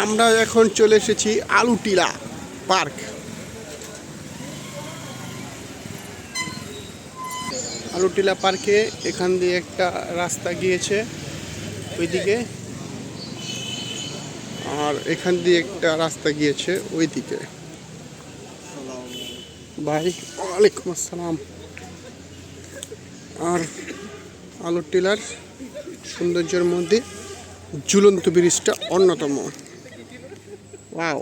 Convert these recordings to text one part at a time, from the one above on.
আমরা এখন চলে এসেছি আলুটিলা পার্ক। আলুটিলা পার্কে এখান দিয়ে একটা রাস্তা গিয়েছে ওইদিকে, আর এখান দিয়ে একটা রাস্তা গিয়েছে ওইদিকে। ভাই ওয়ালাইকুম আসসালাম। আর আলুটিলার সৌন্দর্যের মধ্যে ঝুলন্ত ব্রিজটা অন্যতম। ওয়াও,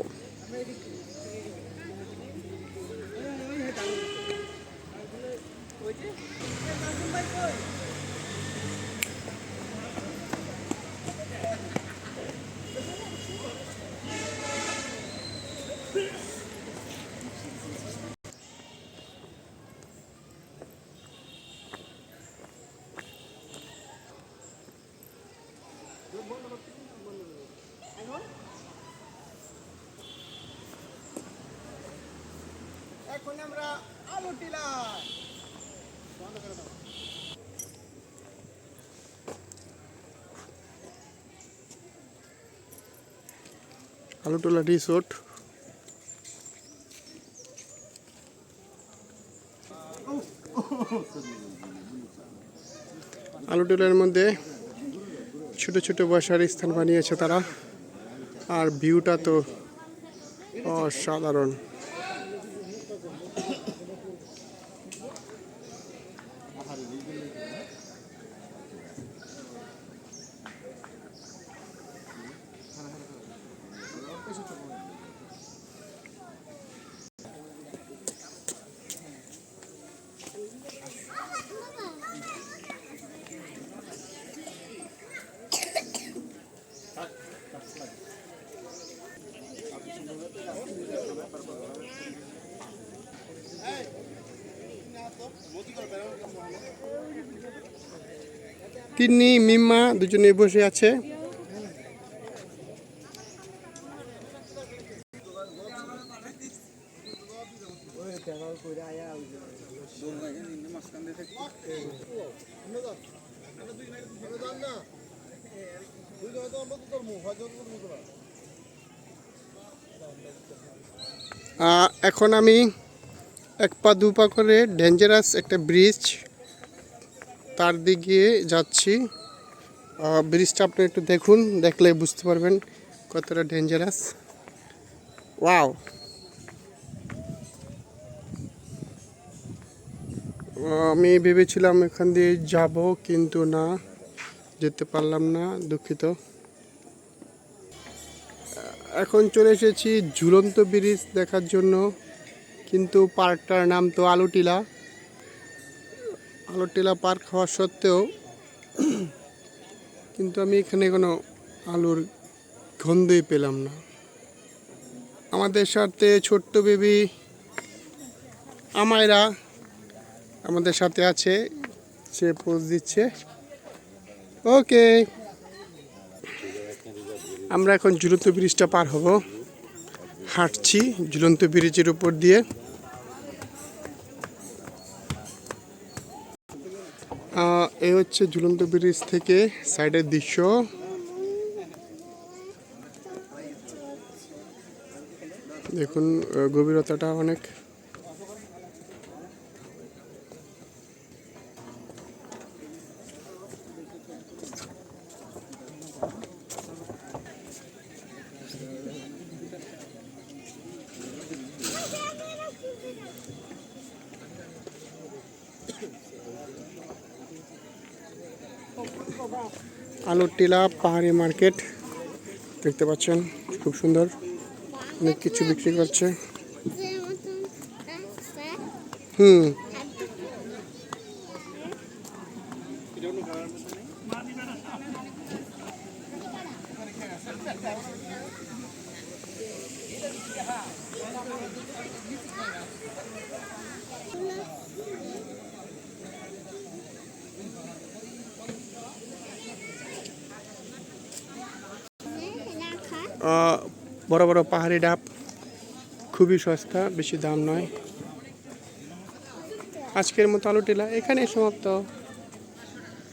এখন আমরা আলুটিলা আলুটিলা রিসোর্ট। আলুটিলার মধ্যে ছোট ছোট বসার স্থান বানিয়েছে তারা, আর ভিউটা তো অসাধারণ। তিনি মিম্মা দুজনে বসে আছে। এখন আমি এক পা দু পা করে ডেঞ্জারাস একটা ব্রিজ তার দিকে যাচ্ছি। ব্রিজটা আপনি একটু দেখুন, দেখলে বুঝতে পারবেন কতটা ডেঞ্জারাস। ওয়াও, আমি ভেবেছিলাম এখান দিয়ে যাব, কিন্তু না, যেতে পারলাম না, দুঃখিত। এখন চলে এসেছি ঝুলন্ত ব্রিজ দেখার জন্য, কিন্তু পার্কটার নাম তো আলুটিলা। আলুটিলা পার্ক হওয়া সত্ত্বেও কিন্তু আমি এখানে কোনো আলুর গন্ধই পেলাম না। আমাদের সাথে ছোট্ট বেবি আমায়রা আমাদের সাথে আছে, সে পোজ দিচ্ছে। ওকে, আমরা এখন ঝুলন্ত ব্রিজটা পার হব, হাঁটছি ঝুলন্ত ব্রিজের উপর দিয়ে। এই হচ্ছে ঝুলন্ত ব্রিজ থেকে সাইডের দৃশ্য। দেখুন গভীরতাটা অনেক। আলুটিলা পাহাড়ি মার্কেট দেখতে পাচ্ছেন, খুব সুন্দর, অনেক কিছু বিক্রি করছে। বড় বড় পাহাড়ি ডাব, খুবই সস্তা, বেশি দাম নয়। আজকের মতো আলুটিলা এখানেই সমাপ্ত।